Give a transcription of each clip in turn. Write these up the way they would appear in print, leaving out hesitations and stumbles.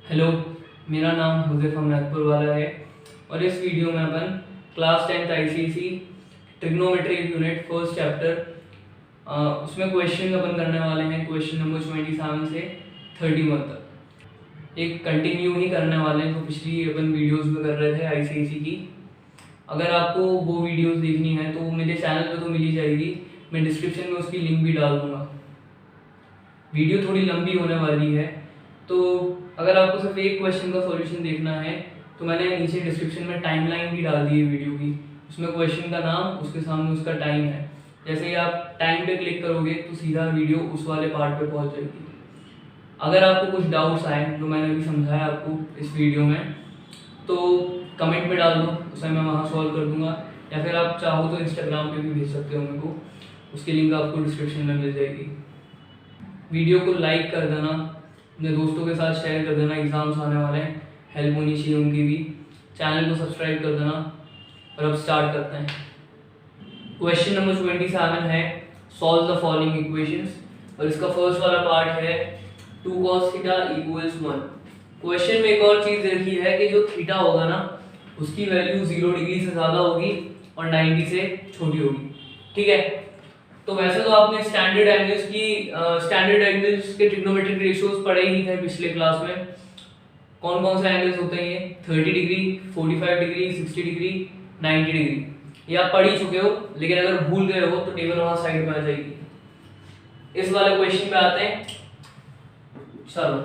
Hello, मेरा नाम हुज़ैफ़ा महकपुर वाला है और इस वीडियो में अपन class 10th ICSE trigonometry unit first chapter उसमें क्वेश्चन अपन करने वाले हैं। क्वेश्चन नंबर 27 से 31 तक एक कंटिन्यू ही करने वाले हैं जो पिछली अपन वीडियोस में कर रहे थे आईसीएसई की। अगर आपको वो वीडियोस देखनी है तो मेरे चैनल पे तो मिल ही जाएगी, मैं डिस्क्रिप्शन में उसकी लिंक भी डाल दूँगा। वीडियो थोड़ी लंबी होने वाली है, तो अगर आपको सिर्फ एक क्वेश्चन का सॉल्यूशन देखना है तो मैंने नीचे डिस्क्रिप्शन में टाइमलाइन भी डाल दी है वीडियो की। उसमें क्वेश्चन का नाम, उसके सामने उसका टाइम है। जैसे ही आप टाइम पे क्लिक करोगे तो सीधा वीडियो उस वाले पार्ट पे पहुंच जाएगी। अगर आपको कुछ डाउट्स आए जो मैंने अभी समझाया आपको इस वीडियो में, तो कमेंट में डाल दो, उसे मैं वहाँ सॉल्व कर दूंगा। या फिर आप चाहो तो इंस्टाग्राम पे भी भेज सकते हो मेरे को, उसकी लिंक आपको डिस्क्रिप्शन में मिल जाएगी। वीडियो को लाइक कर देना, अपने दोस्तों के साथ शेयर कर देना, एग्ज़ाम्स आने वाले हैं, हेल्प होनी चाहिए उनकी भी। चैनल को सब्सक्राइब कर देना और अब स्टार्ट करते हैं। क्वेश्चन नंबर 27 है सॉल्व द फॉलोइंग इक्वेशंस और इसका फर्स्ट वाला पार्ट है 2 cos थीटा इक्वल्स 1। क्वेश्चन में एक और चीज़ देखी है कि जो थीटा होगा ना उसकी वैल्यू 0 डिग्री से ज़्यादा होगी और 90 से छोटी होगी। ठीक है, तो वैसे तो आपने स्टैंडर्ड एंगल्स के ट्रिग्नोमेट्रिक रेशियोज पढ़े ही थे पिछले क्लास में। कौन कौन से एंगल्स होते हैं ये? 30 डिग्री, 45 डिग्री, 60 डिग्री, 90 डिग्री, ये आप पढ़ ही चुके हो। लेकिन अगर भूल गए हो तो टेबल वहां साइड में आ जाएगी। इस वाले क्वेश्चन पे आते हैं। चलो,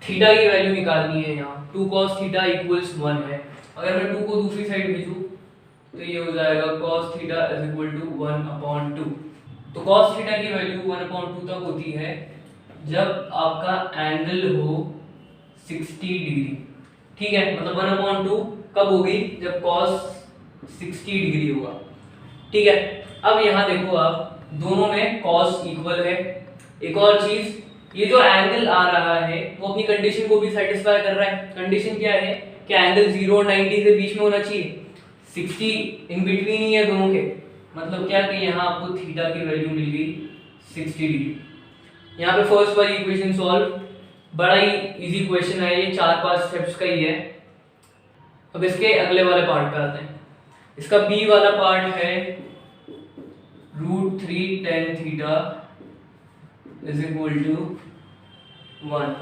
थीटा की वैल्यू निकालनी है। यहाँ 2 cos थीटा इक्वल्स 1 है। अगर मैं 2 को दूसरी साइड भेजूं तो ये हो जाएगा cos theta is equal to 1/2। तो cos थीटा की वैल्यू 1/2 तक होती है जब आपका एंगल हो 60 डिग्री। ठीक है, मतलब 1/2 कब होगी? जब cos 60 डिग्री होगा। ठीक है, अब यहाँ देखो आप, दोनों में cos इक्वल है। एक और चीज, ये जो एंगल आ रहा है वो अपनी कंडीशन को भी सेटिस्फाई कर रहा है। कंडीशन क्या है कि एंगल 0 और 90 के बीच में होना चाहिए, 60 इन बिटवीन ही है दोनों के। मतलब क्या कि यहाँ आपको थीटा की वैल्यू मिल गई 60 डिग्री। यहाँ पे फर्स्ट वाली इक्वेशन सॉल्व, बड़ा ही इजी क्वेश्चन है ये, 4-5 स्टेप्स का ही है। अब इसके अगले वाले पार्ट पे आते हैं। इसका बी वाला पार्ट है √3 tan theta is equal to 1।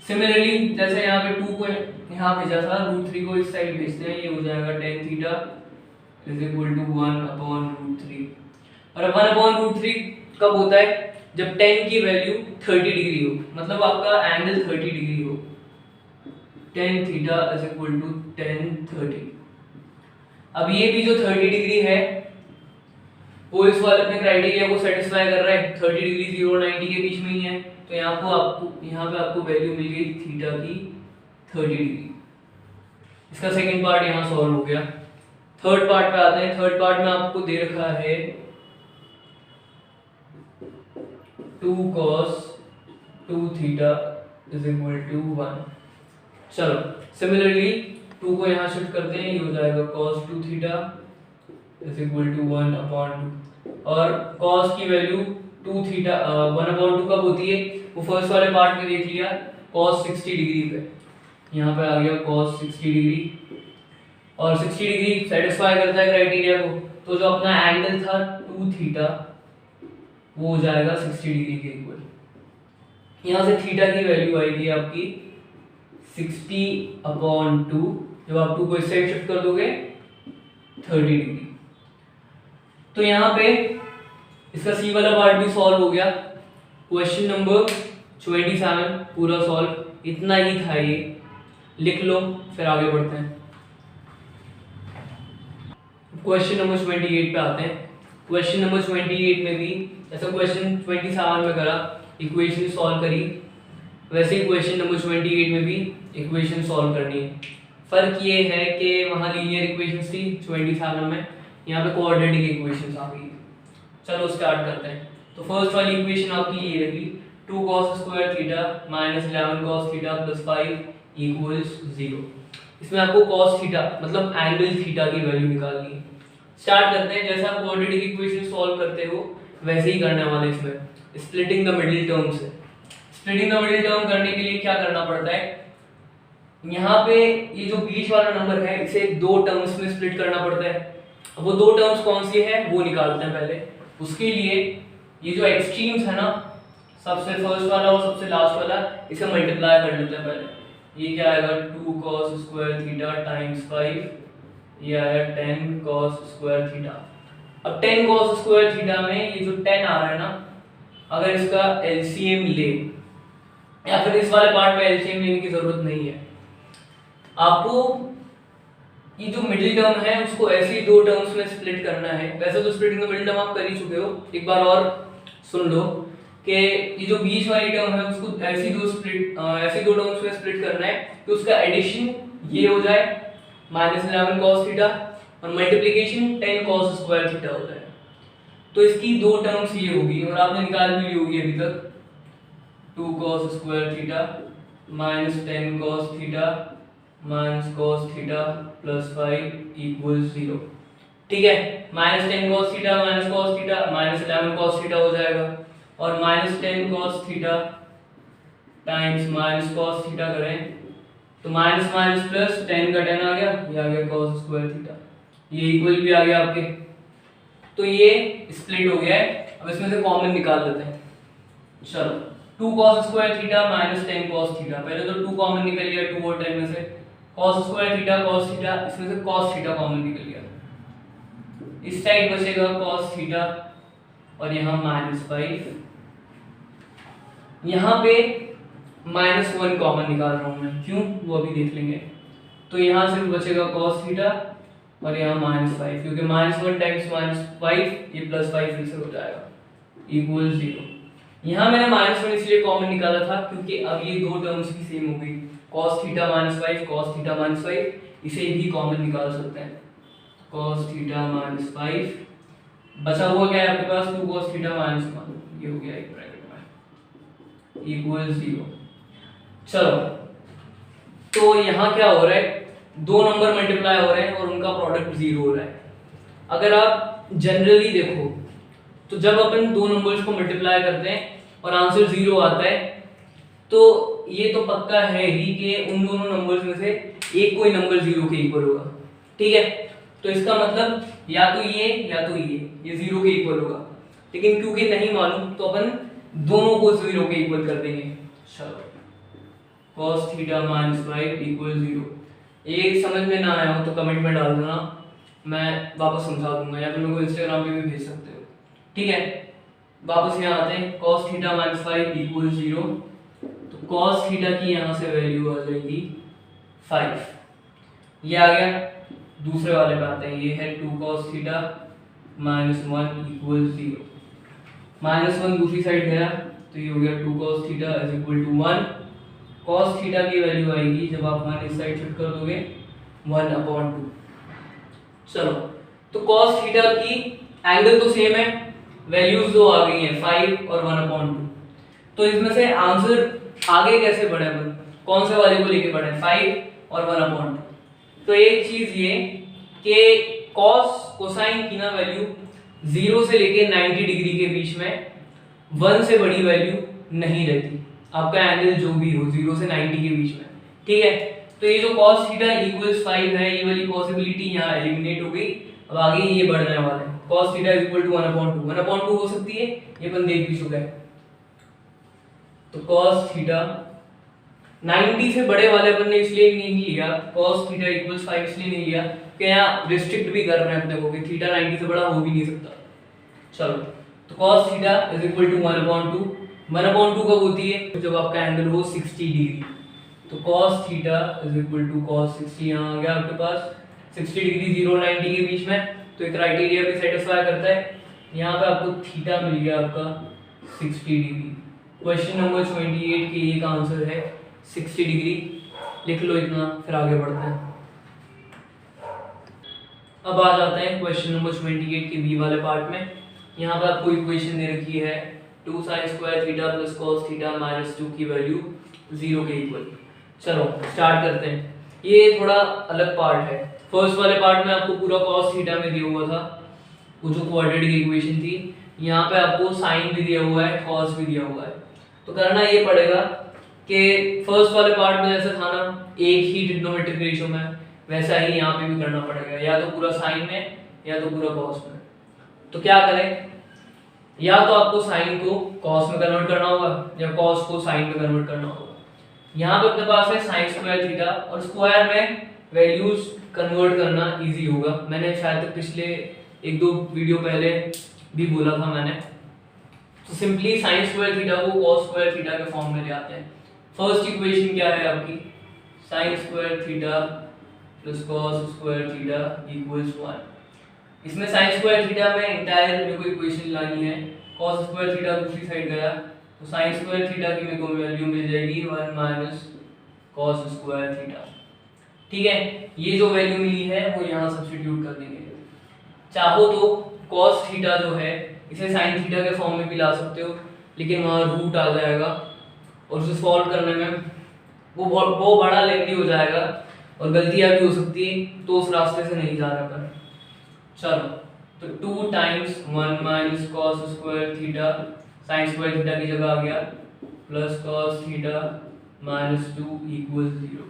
Similarly जैसे यहाँ पे 2 को यहाँ भेजा था, √3 को इस साइड भेजते हैं, ये हो जाएगा tan theta is equal to 1/√3। और 1/√3 कब होता है? जब tan की वैल्यू 30 डिग्री हो, मतलब आपका एंगल 30 डिग्री हो। tan theta is equal to tan 30। अब ये भी जो 30 डिग्री है वो इस वाले अपने क्राइटेरिया को सेटिस्फाई कर रहा है। 30 डिग्री 0 और 90 के बीच में ही है, तो यहाँ पे आपको वैल्यू मिल गई थीटा की 30 डिग्री। इसका सेकंड पार्ट यहाँ सॉल्व हो गया। थर्ड पार्ट पे आते हैं। थर्ड पार्ट में आपको दे रखा है 2 cos 2 theta is equal to 1। चलो, सिमिलरली 2 को यहाँ शिफ्ट करते हैं, ये हो जाएगा cos 2 theta is equal to 1/2। और cos की वैल्यू 2 थीटा 1/2 कब होती है? वो फर्स्ट वाले पार्ट में देख लिया, cos 60 डिग्री पे। यहाँ पे आ गया cos 60 डिग्री, और 60 डिग्री सेटिस्फाई करता है क्राइटेरिया को, तो जो अपना एंगल था 2 थीटा वो हो जाएगा 60 डिग्री के इक्वल। यहाँ से थीटा की वैल्यू आएगी आपकी 60/2। जब आप 2 को इस साइड शिफ्ट कर दोगे 30 डिग्री। तो यहाँ पे इसका सी वाला पार्ट भी सॉल्व हो गया। क्वेश्चन नंबर 27 पूरा सॉल्व, इतना ही था ये, लिख लो फिर आगे बढ़ते हैं। क्वेश्चन नंबर 28 पे आते हैं। क्वेश्चन नंबर 28 में भी जैसा क्वेश्चन 27 में करा, इक्वेशन सॉल्व करी, वैसे ही क्वेश्चन नंबर 28 में भी इक्वेशन सॉल्व करनी है। फर्क ये है कि वहाँ लीनियर इक्वेशंस थी 27 में, यहाँ पे कोऑर्डिनेटिक इक्वेशंस आ गई। चलो स्टार्ट करते हैं। तो फर्स्ट वाली इक्वेशन आपकी ये रही 2 cos square theta minus 11 cos theta plus 5 equals 0। इसमें आपको cos थीटा मतलब एंगल थीटा की वैल्यू निकालनी है। स्टार्ट करते हैं। जैसा आप क्वाड्रेटिक इक्वेशन सॉल्व करते हो वैसे ही करने वाले इसमें स्प्लिटिंग द मिडिल टर्म्स है। स्प्लिटिंग द मिडिल टर्म करने के लिए क्या करना पड़ता है, यहाँ पे ये जो बीच वाला नंबर है इसे दो टर्म्स में स्प्लिट करना पड़ता है। अब वो दो टर्म्स कौन सी है वो निकालते हैं पहले। उसके लिए ये जो एक्सट्रीम्स है ना, सबसे फर्स्ट वाला और सबसे लास्ट वाला, इसे मल्टीप्लाई कर लेते हैं पहले। ये क्या आएगा 2 cos स्क्वायर थीटा टाइम्स 5, ये आया 10 cos स्क्वायर थीटा। अब 10 cos स्क्वायर थीटा में ये जो 10 आ रहा है ना, अगर इसका एलसीएम ले, या फिर इस वाले पार्ट में एलसीएम लेने की जरूरत नहीं है आपको, ये जो मिडिल टर्म है उसको ऐसे ही दो टर्म्स में स्प्लिट करना है। वैसे तो स्प्लिटिंग द मिडिल टर्म आप कर ही चुके हो, एक बार और सुन लो कि ये जो बीच वाली टर्म है उसको ऐसी दो टर्म्स में स्प्लिट करना है कि उसका एडिशन ये हो जाए -11 cos थीटा और मल्टीप्लिकेशन 10 cos स्क्वायर थीटा हो जाए। तो इसकी दो टर्म्स ये होगी और आपने निकाल भी ली होगी अभी तक, 2 cos square theta -10 cos theta -cos theta +5 = 0। ठीक है, -10 cos theta -cos theta -11 cos theta हो जाएगा और -10 cos theta times -cos theta करें तो माइनस माइनस प्लस 10 का 10 आ गया, ये आ गया cos स्क्वायर थीटा, ये इक्वल भी आ गया आपके। तो ये स्प्लिट हो गया है। अब इसमें से कॉमन निकाल लेते हैं। चलो 2 cos square theta -10 cos theta, पहले तो 2 कॉमन निकल गया 2 और 10 में से, cos square theta cos theta, इसमें से cos थीटा कॉमन निकल गया, इस साइड बचेगा cos थीटा और यहाँ -5, यहाँ पे -1 कॉमन निकाल रहा हूँ मैं, क्यों वो अभी देख लेंगे। तो यहाँ सिर्फ बचेगा cos थीटा और यहाँ -5, क्योंकि -1 टाइम्स -5 ये +5 फिर से हो जाएगा = 0। यहाँ मैंने -1 इसलिए कॉमन निकाला था क्योंकि अब ये दो टर्म्स की सेम हो गई, cos थीटा -5 cos थीटा -5, इसे भी कॉमन निकाल सकते हैं। cos थीटा -5 बचा हुआ क्या है आपके पास 2 cos थीटा -1, ये हो गया एक ब्रैकेट में = 0। चलो तो यहाँ क्या हो रहा है, दो नंबर मल्टीप्लाई हो रहे हैं और उनका प्रोडक्ट 0 हो रहा है। अगर आप जनरली देखो तो जब अपन दो नंबर्स को मल्टीप्लाई करते हैं और आंसर 0 आता है तो ये तो पक्का है ही कि उन दोनों नंबर्स में से एक कोई नंबर 0 के इक्वल होगा। ठीक है, तो इसका मतलब या तो ये 0 के इक्वल होगा, लेकिन क्योंकि नहीं मालूम तो अपन दोनों को 0 के इक्वल कर देंगे। चलो cos थीटा -5 = 0। ये समझ में ना आया हो तो कमेंट में डाल देना, मैं वापस समझा दूंगा, या फिर मेरे को इंस्टाग्राम पे भी भेज सकते हो। ठीक है, वापस यहाँ आते हैं, cos थीटा -5 = 0, तो cos थीटा की यहाँ से वैल्यू आ जाएगी 5, ये आ गया। दूसरे वाले पे आते हैं, ये है 2 cos थीटा -1 = 0, -1 दूसरी साइड गया तो ये हो गया 2 cos थीटा = 1। cos थीटा की वैल्यू आएगी जब आप 1 इस साइड शिफ्ट कर दोगे 1/2। चलो तो cos थीटा की एंगल तो सेम है, वैल्यूज दो आ गई हैं 5 और 1/2। तो इसमें से आंसर आगे कैसे बढ़े, अपन कौन से वाले को लेके बढ़े, 5 और 1/2। तो एक चीज ये कि cos कोसाइन की ना वैल्यू 0 से लेके 90 डिग्री के बीच में 1 से बड़ी वैल्यू नहीं रहती, आपका एंगल जो भी हो 0 से 90 के बीच में। ठीक है, तो ये जो cos थीटा = 5 है, ये वाली पॉसिबिलिटी यहाँ एलिमिनेट हो गई। अब आगे ये बढ़ने वाला है, cos थीटा = 1/2 हो सकती है, ये अपन देख भी चुका है। तो cos थीटा 90 से बड़े वाले अपन ने इसलिए नहीं लिया, cos थीटा = 5 इसलिए नहीं लिया कि यहाँ रिस्ट्रिक्ट भी कर रहे हैं अपने को कि थीटा 90 से बड़ा हो भी नहीं सकता। चलो तो cos थीटा = 1/2, 1/2 कब होती है, जब आपका एंगल हो 60 डिग्री। तो cos थीटा = cos 60, यहाँ आ गया आपके पास 60 डिग्री 0 और 90 के बीच में, तो एक क्राइटेरिया भी सेटिस्फाई करता है। यहाँ पे आपको थीटा मिल गया आपका 60 डिग्री। क्वेश्चन नंबर 28 के एक आंसर है 60 डिग्री, लिख लो इतना, फिर आगे बढ़ते हैं। अब आ जाते हैं क्वेश्चन नंबर 28 के बी वाले पार्ट में। यहाँ पर आपको इक्वेशन दे रखी है 2 sin square theta plus cos theta -2 की वैल्यू 0 के इक्वल। चलो स्टार्ट करते हैं। ये थोड़ा अलग पार्ट है, फर्स्ट वाले पार्ट में आपको पूरा cos थीटा में दिया हुआ था, वो जो क्वाड्रेटिक इक्वेशन थी। यहाँ पे आपको साइन भी दिया हुआ है, cos भी दिया हुआ है। तो करना ये पड़ेगा कि फर्स्ट वाले पार्ट में जैसे था ना एक ही ट्रिग्नोमेट्रिक रेशियो में, वैसा ही यहाँ पे भी करना पड़ेगा, या तो पूरा साइन में या तो पूरा कॉस में। तो क्या करें, या तो आपको साइन को कॉस में कन्वर्ट करना होगा या कॉस को साइन में कन्वर्ट करना होगा। यहाँ पे अपने पास है साइन स्क्वायर थीटा, और स्क्वायर में वैल्यूज कन्वर्ट करना इजी होगा। मैंने शायद पिछले एक दो वीडियो पहले भी बोला था मैंने। तो सिंपली साइन स्क्वायर थीटा को कॉस स्क्वायर थीटा के फॉर्म में ले आते हैं। फर्स्ट इक्वेशन क्या है आपकी, sign square theta plus cos square theta equals 1। इसमें साइन स्क्वायर थीटा में इंटायर मेरे को इक्वेशन लानी है, कॉस स्क्वायर थीटा दूसरी साइड गया तो साइन स्क्वायर थीटा की मेरे को वैल्यू मिल जाएगी 1 माइनस कॉस स्क्वायर थीटा। ठीक है, ये जो वैल्यू मिली है वो यहाँ सब्स्टिट्यूट कर देंगे। चाहो तो कॉस थीटा जो है इसे साइन थीटा के फॉर्म में भी ला सकते हो, लेकिन वहाँ रूट आ जाएगा और उसे सॉल्व करने में वो बड़ा लेंथी हो जाएगा और गलतियाँ भी हो सकती है, तो उस रास्ते से नहीं जा रहा पर। चलो, तो 2 times 1 minus cos square theta, sine square theta की जगह आ गया, plus cos theta minus 2 equal 0।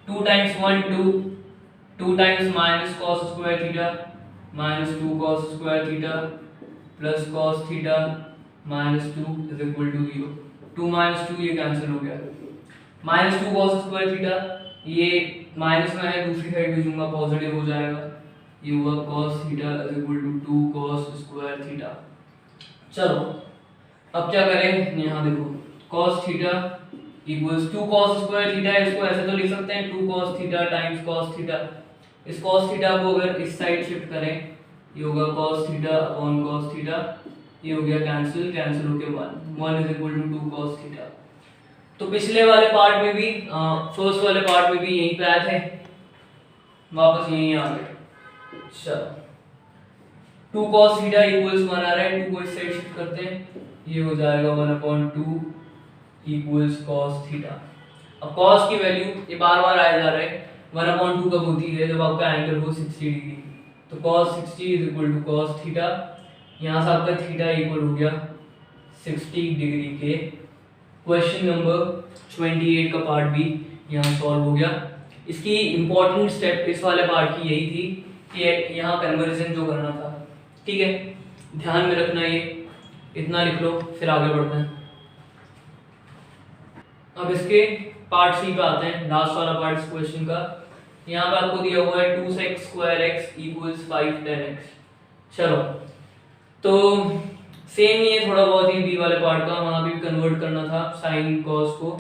2 times 1 2, 2 times minus cos square theta minus 2 cos square theta plus cos theta minus 2 is equal to 0। 2 minus 2 ये cancel हो गया, minus 2 cos square theta ये minus में है, दूसरी साइड भेजूंगा पॉजिटिव हो जाएगा, ये हुआ cos theta is equal to 2 cos square theta. चलो अब क्या करें, यहाँ देखो cos theta equals 2 cos square theta है, इसको ऐसे तो लिख सकते हैं 2 cos theta times cos theta. इस cos थीटा को अगर इस साइड शिफ्ट करें ये होगा cos theta upon cos theta, ये हो गया कैंसिल होके 1 is equal to 2 cos theta. तो पिछले वाले पार्ट में भी फर्स्ट वाले पार्ट में भी यहीं पे आए थे, वापस यहीं आ गए। चलो 2 cos थीटा इक्वल्स 1 आ रहा है, 2 को इस साइड शिफ्ट करते हैं, ये हो जाएगा 1/2 इक्वल्स cos थीटा। अब cos की वैल्यू ये बार-बार आए जा रहे हैं, 1/2 कब होती है, जब आपका एंगल हो 60 डिग्री। तो cos 60 is equal to cos theta, यहाँ से आपका थीटा इक्वल हो गया 60 डिग्री के। क्वेश्चन नंबर 28 का पार्ट भी यहाँ सॉल्व हो गया। इसकी इंपॉर्टेंट स्टेप इस वाले पार्ट की यही थी कि यहाँ कन्वर्जन जो करना था। ठीक है, ध्यान में रखना, ये इतना लिख लो, फिर आगे बढ़ते हैं। अब इसके पार्ट सी पे आते हैं, लास्ट वाला पार्ट इस क्वेश्चन का। यहाँ पे आपको दिया हुआ है 2sec square x equals 5 tan x। चलो तो सेम ही है, थोड़ा बहुत ही बी वाले पार्ट का, वहाँ भी कन्वर्ट करना था साइन कॉस को,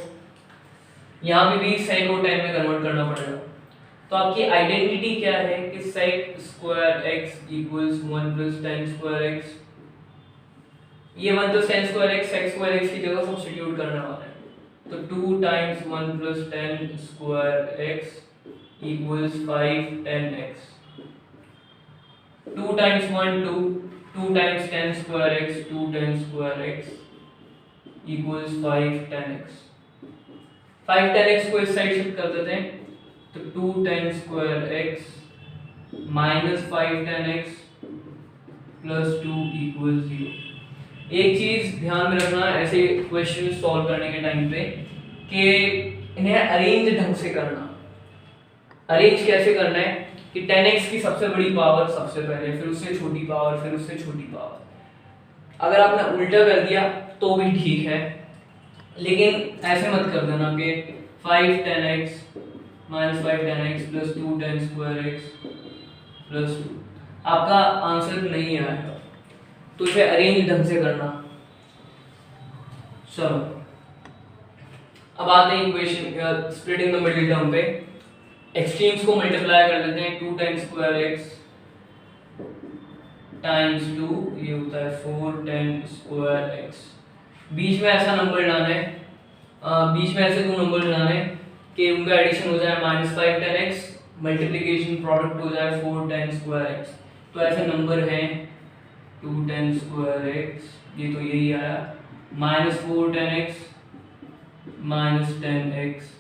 यहाँ पे भी sec को tan में कन्वर्ट करना पड़ेगा। तो आपकी आइडेंटिटी क्या है कि sec square x equals 1 plus tan square x। ये 1 plus tan square x sec square x की जगह सब्स्टिट्यूट करने वाला है, तो 2 times 1 plus tan square x equals 5 tan x। 2 times 1 2, 2 times tan square x 2 tan square x equals 5 tan x। 5 tan x को इस side shift कर देते हैं, तो 2 tan square x minus 5 tan x plus 2 equal 0। एक चीज ध्यान में रखना ऐसे क्वेश्चन सॉल्व करने के टाइम पे कि इन्हें अरेंज ढंग से करना। अरेंज कैसे करना है कि 10x की सबसे बड़ी पावर सबसे पहले, फिर उससे छोटी पावर, फिर उससे छोटी पावर। अगर आपने उल्टा कर दिया तो भी ठीक है, लेकिन ऐसे मत कर देना कि 5 tan x minus 5 tan x plus 2 tan square x plus 2, आपका आंसर नहीं आएगा। तो इसे अरेंज ढंग से करना। चलो अब आते हैं equation splitting the middle term पे। एक्सट्रीम्स को मल्टीप्लाई कर लेते हैं, 2 tan स्क्वायर x टाइम्स 2, ये होता है 4 tan स्क्वायर x। बीच में ऐसा नंबर लाना है, बीच में ऐसे दो नंबर लाना है कि उनका एडिशन हो जाए -5 tan x, मल्टीप्लिकेशन प्रोडक्ट हो जाए 4 tan स्क्वायर x। तो ऐसे नंबर हैं 2 tan स्क्वायर x, ये तो यही आया, -4 tan x -10 x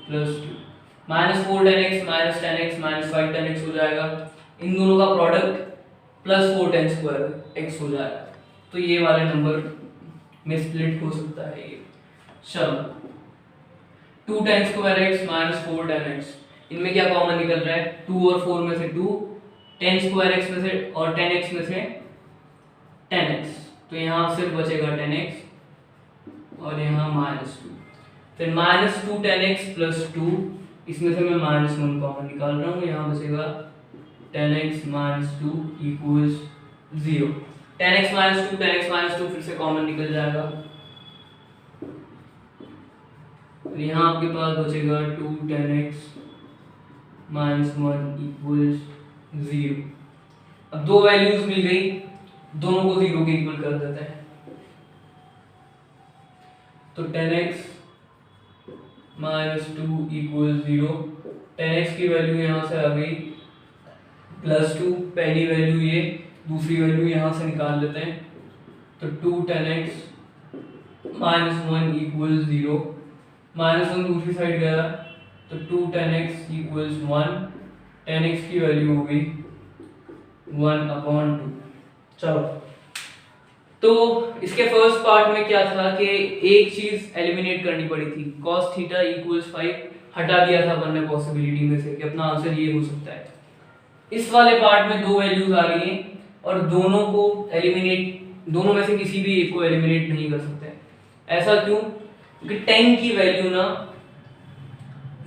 plus 2, -4 tan x -10 x -5 tan x हो जाएगा, इन दोनों का प्रोडक्ट +4 tan स्क्वायर x हो जाएगा। तो ये वाले नंबर में स्प्लिट हो सकता है ये। चलो 2 tan square x minus 4 tan x, इनमें क्या कॉमन निकल रहा है, 2 और 4 में से 2, tan स्क्वायर एक्स में से और tan x में से tan x, तो यहाँ सिर्फ बचेगा tan x और यहाँ -2, फिर -2 tan x प्लस 2, इसमें से मैं -1 कॉमन निकाल रहा हूँ, यहाँ बचेगा tan x minus 2 equals 0। tan x minus 2 फिर से कॉमन निकल जाएगा, यहाँ आपके पास बचेगा 2 tan x माइनस 1 इक्वल्स 0। अब दो वैल्यूज मिल गई, दोनों को 0 के इक्वल कर देते हैं, तो tan x minus 2 equal 0, tan x की वैल्यू यहाँ से आ गई +2, पहली वैल्यू ये, दूसरी वैल्यू यहाँ से निकाल लेते हैं, तो 2 tan x माइनस 1 इक्वल 0, -1 दूसरी साइड गया तो 2 tan x equals 1, tan x की वैल्यू हो गई 1/2। चलो तो इसके फर्स्ट पार्ट में क्या था कि एक चीज एलिमिनेट करनी पड़ी थी, cos थीटा इक्वल्स 5 हटा दिया था अपन ने पॉसिबिलिटी में से कि अपना आंसर ये हो सकता है। इस वाले पार्ट में दो वैल्यूज आ रही हैं और दोनों को एलिमिनेट, दोनों में से किसी भी एक को एलिमिनेट नहीं कर सकते। ऐसा क्यों? क्योंकि 10 की वैल्यू ना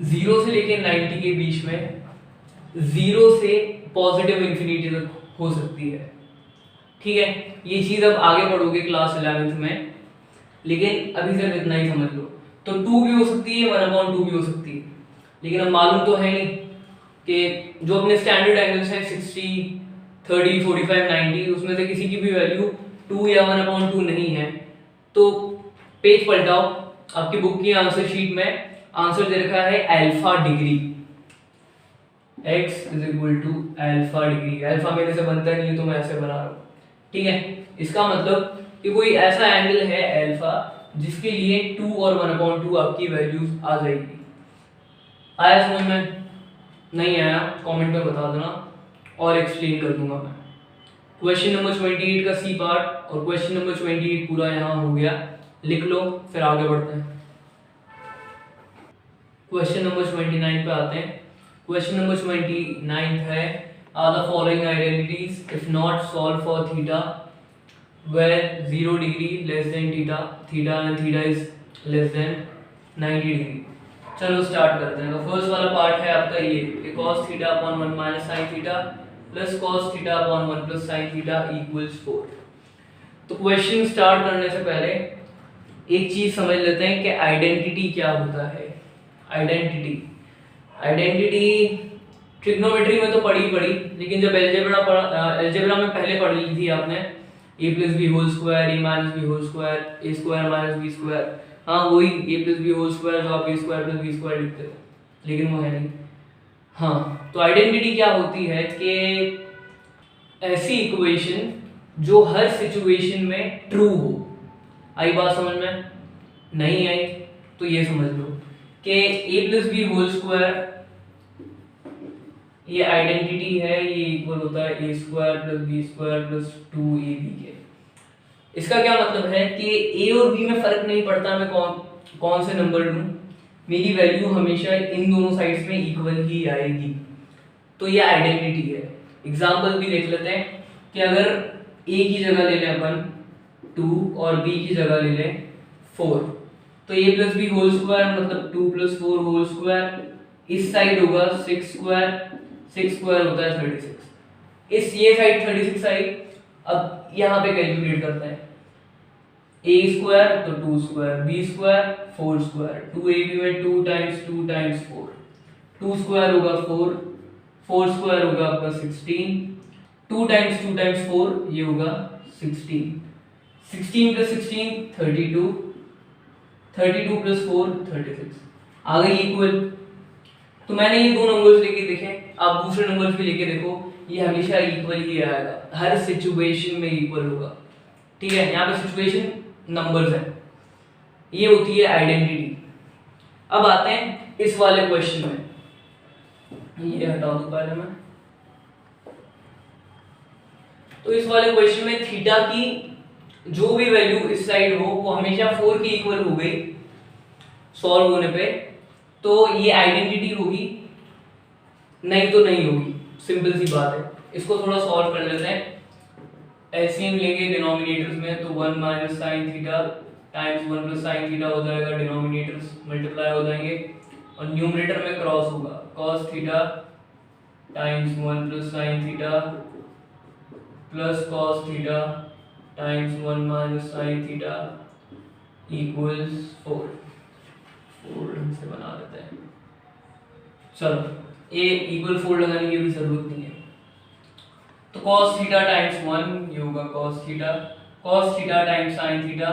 0 से लेके 90 के बीच में 0 से पॉजिटिव इंफिनिटी तक हो सकती है। ठीक है, ये चीज अब आगे पढ़ोगे क्लास 11th में, लेकिन अभी सिर्फ इतना ही समझ लो। तो 2 भी हो सकती है, 1/2 भी हो सकती है, लेकिन अब मालूम तो है नहीं कि जो अपने स्टैंडर्ड एंगल्स हैं 60, 30, 45, 90, उसमें से किसी की भी वैल्यू 2 या 1/2 नहीं है। तो पेज पलटाओ, आपकी बुक की आंसर शीट में आंसर दे रखा है alpha degree, x is equal to alpha degree. Alpha मेरे से बनता नहीं है तो मैं ऐसे बना रहा हूँ। ठीक है, इसका मतलब कि कोई ऐसा एंगल है अल्फा जिसके लिए 2 और 1/2 आपकी वैल्यूज आ जाएगी। आया समझ में? नहीं आया कमेंट में बता देना और एक्सप्लेन कर दूंगा मैं। क्वेश्चन नंबर 28 का सी पार्ट और क्वेश्चन नंबर 28 पूरा यहाँ हो गया, लिख लो फिर आगे बढ़ते हैं। क्वेश्चन नंबर 29 पे आते हैं। क्वेश्चन नंबर 29 है, are the following identities if not solve for theta where 0 degree less than theta and theta is less than 90 degree. चलो स्टार्ट करते हैं। तो फर्स्ट वाला पार्ट है आपका ये cos theta upon 1 minus sin theta plus cos theta upon 1 plus sin theta equals 4। तो question start करने से पहले एक चीज समझ लेते हैं कि आइडेंटिटी क्या होता है। आइडेंटिटी ट्रिग्नोमेट्री में तो पढ़ी, लेकिन जब एलजेब्रा में पहले पढ़ ली थी आपने a plus b whole square, a minus b whole square, a square minus b square, हाँ वही a plus b whole square जो आप a square plus b square लिखते हो, लेकिन वो है नहीं। हाँ, तो आइडेंटिटी क्या होती है कि ऐसी इक्वेशन जो हर सिचुएशन में ट्रू हो। आई बात समझ में? नहीं आई तो ये समझ लो कि a plus b whole square ये आइडेंटिटी है, ये इक्वल होता है a square plus b square plus 2ab के। इसका क्या मतलब है कि a और b में फर्क नहीं पड़ता मैं कौन से नंबर लूं, मेरी वैल्यू हमेशा इन दोनों साइड्स में इक्वल ही आएगी। तो ये आइडेंटिटी है। एग्जांपल भी देख लेते हैं कि अगर a की जगह ले लें अपन 2 और b की जगह ले लें 4, तो a plus b whole square मतलब 2 प्लस 4 होल स्क्वायर, इस साइड होगा 6 स्क्वायर होता है 36, इस ये साइड 36 आई। अब यहाँ पे कैलकुलेट करते हैं, a स्क्वायर तो 2 square, b square 4 square, 2ab में 2 टाइम्स 4, 2 स्क्वायर होगा 4, 4 स्क्वायर होगा आपका 16, 2 टाइम्स 4 ये होगा 16, 16 प्लस 16 32, 32 प्लस 4 36, आ गई इक्वल। तो मैंने ये दो नंबर्स लेके देखे, आप दूसरे नंबर्स भी लेके देखो, ये हमेशा इक्वल ही आएगा, हर सिचुएशन में इक्वल होगा। ठीक है, यहाँ पे सिचुएशन नंबर्स है, ये होती है आइडेंटिटी। अब आते हैं इस वाले क्वेश्चन में, ये हटा दूं पहले मैं। तो इस वाले क्वेश्चन में थीटा की जो भी वैल्यू इस साइड हो वो हमेशा 4 के इक्वल हो गई सॉल्व होने पे, तो ये आइडेंटिटी होगी, नहीं तो नहीं होगी। सिंपल सी बात है। इसको थोड़ा सॉल्व कर लेते हैं। एलसीएम लेंगे डिनोमिनेटर्स में, तो 1 minus sine theta times 1 plus sine theta हो जाएगा, डिनोमिनेटर्स मल्टीप्लाई हो जाएंगे और न्यूमरेटर में क्रॉस होगा, cos theta times 1 plus sine theta plus cos theta times 1 minus sine theta equals 4 ढंग से बना देते हैं। चलो ए इक्वल 4 लगाने की भी जरूरत नहीं है। तो cos थीटा टाइम्स 1 ये होगा cos theta times sin theta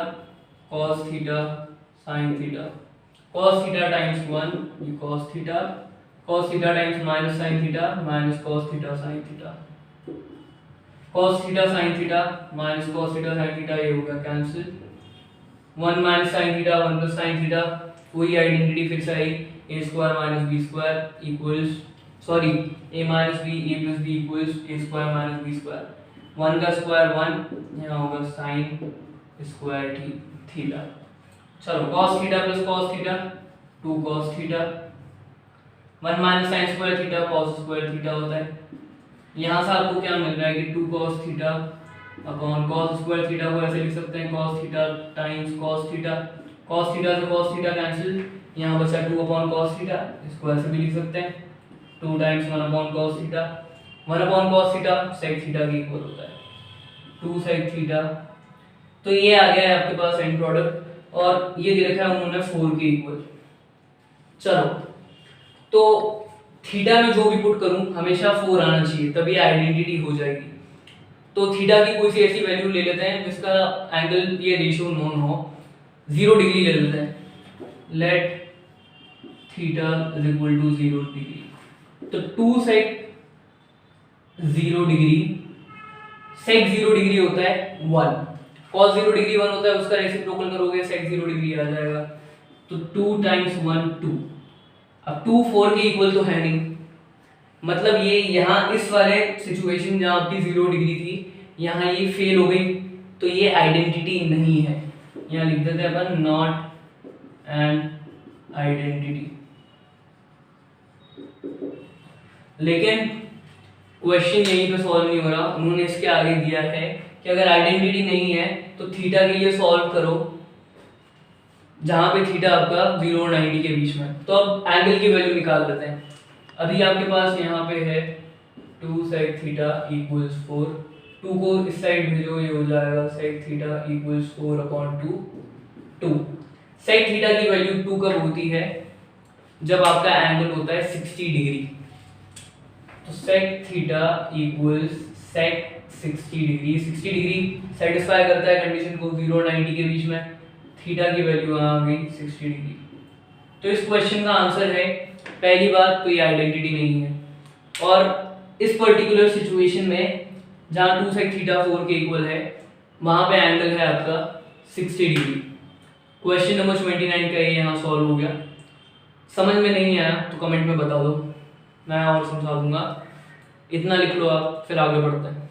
cos theta sin theta, cos theta times 1 ये cos theta times minus sin theta minus cos theta sin theta, cos theta sin theta minus cos theta sin theta ये होगा cancel, 1 minus sin theta 1 plus sin theta, वही identity फिर से आई, a square minus b square equals sorry a minus b a plus b equals a square minus b square, 1 का square 1 यहाँ होगा sign square theta. चलो cos theta plus cos theta 2 cos theta, 1 minus sign square theta cos square theta होता है। यहाँ से आपको क्या मिल रहा है कि 2 cos theta upon cos square theta को ऐसे लिख सकते हैं cos theta times cos theta से cos थीटा कैंसिल, यहाँ बचा 2 अपॉन cos थीटा, इसको ऐसे भी लिख सकते हैं 2 times 1 upon cos theta, 1 upon cos theta sec theta के इक्वल होता है 2 sec थीटा। तो ये आ गया है आपके पास एंड प्रोडक्ट और ये दे रखा है उन्होंने 4 के इक्वल। चलो तो थीटा में जो भी पुट करूं हमेशा 4 आना चाहिए तभी आइडेंटिटी हो जाएगी। तो थीटा की कोई सी ऐसी वैल्यू ले लेते हैं जिसका एंगल ये रेशियो नोन हो, 0 डिग्री ले लेते हैं, let theta is equal to 0 degree. तो 2 sec 0 डिग्री, sec 0 डिग्री होता है 1, cos 0 डिग्री 1 होता है, उसका रेसिप्रोकल करोगे sec 0 डिग्री आ जाएगा, तो 2 टाइम्स 1 2। अब 2 4 के इक्वल तो है नहीं, मतलब ये यहाँ इस वाले सिचुएशन जहाँ आपकी 0 डिग्री थी यहाँ ये फेल हो गई, तो ये आइडेंटिटी नहीं है। यहाँ लिख देते हैं अपन नॉट एन आइडेंटिटी। लेकिन क्वेश्चन यहीं पे सॉल्व नहीं हो रहा, उन्होंने इसके आगे दिया है कि अगर आइडेंटिटी नहीं है तो थीटा के लिए सॉल्व करो जहां पे थीटा आपका 0 और 90 के बीच में। तो अब एंगल की वैल्यू निकाल लेते हैं। अभी आपके पास यहाँ पे है 2 sec थीटा इक्वल्स 4, 2 को इस साइड भेजो ये हो जाएगा sec theta equals 4 upon 2। sec theta की वैल्यू 2 कब होती है? जब आपका एंगल होता है 60 डिग्री। तो sec theta equals sec 60 degree, 60 degree satisfy करता है कंडीशन को 0 और 90 के बीच में, थीटा की वैल्यू आ गई 60 डिग्री। तो इस क्वेश्चन का आंसर है पहली बात तो ये आइडेंटिटी नहीं है, और इस पर्टिकुलर सिचुएशन में जहां 2 sec थीटा 4 के इक्वल है वहां पे एंगल है आपका 60 डिग्री। क्वेश्चन नंबर 29 का ये यहाँ सॉल्व हो गया। समझ में नहीं आया तो कमेंट में बता दो, मैं और समझा दूंगा। इतना लिख लो आप, फिर आगे बढ़ते हैं।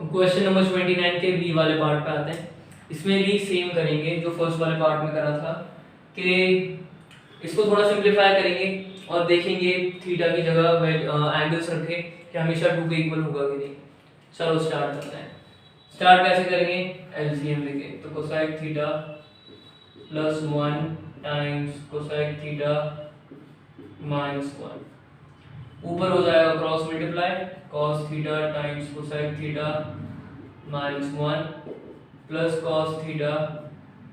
क्वेश्चन नंबर 29 के बी वाले पार्ट पे आते हैं। इसमें भी सेम करेंगे जो फर्स्ट वाले पार्ट में करा था, कि इसको थोड़ा सिंप्लीफाई करेंगे और देखेंगे थीटा की जगह एंगल्स रखे कि हमेशा 2 के इक्वल होगा कि नहीं। चलो स्टार्ट करते हैं। स्टार्ट कैसे करेंगे? एलसीएम लेके, तो cosec theta plus 1 times cosec theta minus 1, ऊपर हो जाएगा cross multiply cos theta times cosec theta minus 1 plus cos theta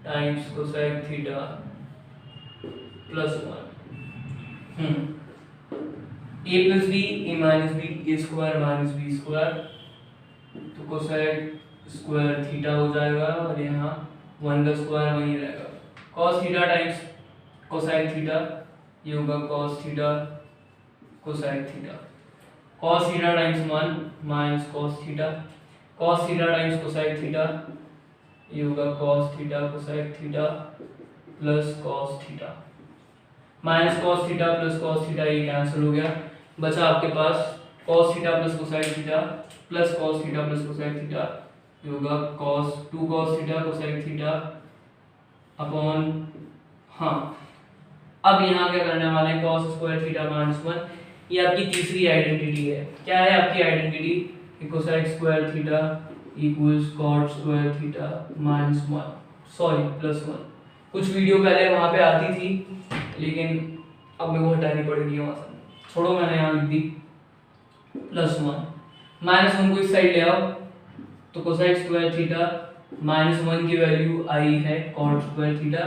times cosec theta plus 1। a plus b a minus b a square minus b square, तो cosec square theta हो जाएगा और यहाँ 1 का square वहीं रहेगा। cos theta times cosec theta ये होगा cos theta cosec theta, cos theta times 1 minus cos theta times cosec theta ये होगा cos theta cosec theta plus cos theta, minus cos theta plus cos theta ये cancel हो गया, बचा आपके पास cos theta plus cosine theta plus cos theta plus cosine theta, ये होगा cos 2 cos theta cosine theta upon, हाँ अब यहाँ क्या करने वाले हैं, cos स्क्वायर थीटा माइनस 1। ये आपकी तीसरी आइडेंटिटी है। क्या है आपकी identity, cosine square theta equals cot square theta minus 1, sorry plus 1। कुछ वीडियो पहले वहाँ पे आती थी लेकिन अब मेरे को हटानी पड़ेगी वहाँ से, छोड़ो मैंने यहाँ लिख दी प्लस 1। माइनस 1 को इस साइड ले आओ तो कोसाइन स्क्वायर थीटा माइनस 1 की वैल्यू आई है cot स्क्वायर थीटा,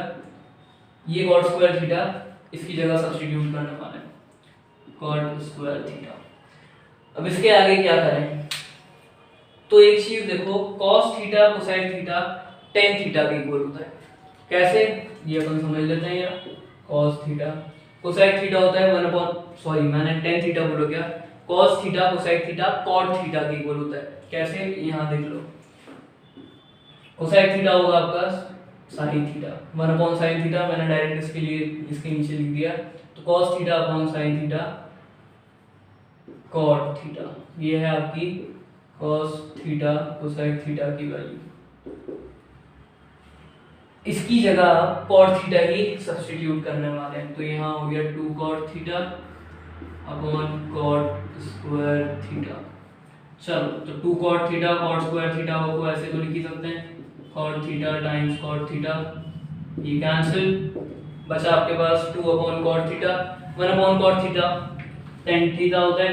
ये cot स्क्वायर थीटा इसकी जगह सब्स्टिट्यूट करने वाले हैं cot स्क्वायर थीटा। अब इसके आगे क्या करें, तो एक चीज देखो, cos theta cosine theta tan theta के इक्वल होता है। कैसे, ये अपन समझ लेते हैं। यार cos थीटा कोसाइन थीटा होता है 1 अपॉन, सॉरी मैंने tan थीटा बोला क्या, cos theta cosine theta cot theta के इक्वल होता है। कैसे, यहाँ देख लो, कोसाइन थीटा होगा आपका sin theta 1 upon sin theta, मैंने डायरेक्ट इसके लिए इसके नीचे लिख दिया, तो cos theta upon sin theta cot theta, ये है आपकी cos थीटा कोसाइन थीटा की वैल्यू। इसकी जगह आप cot थीटा ही सब्स्टिट्यूट करने वाले हैं, तो यहाँ हो गया 2 cot theta upon cot square theta. चलो तो 2 cot theta cot square theta को ऐसे तो लिख ही सकते हैं, cot theta times cot theta, ये कैंसिल, बचा आपके पास 2 upon cot theta, 1 upon cot theta tan theta होता है,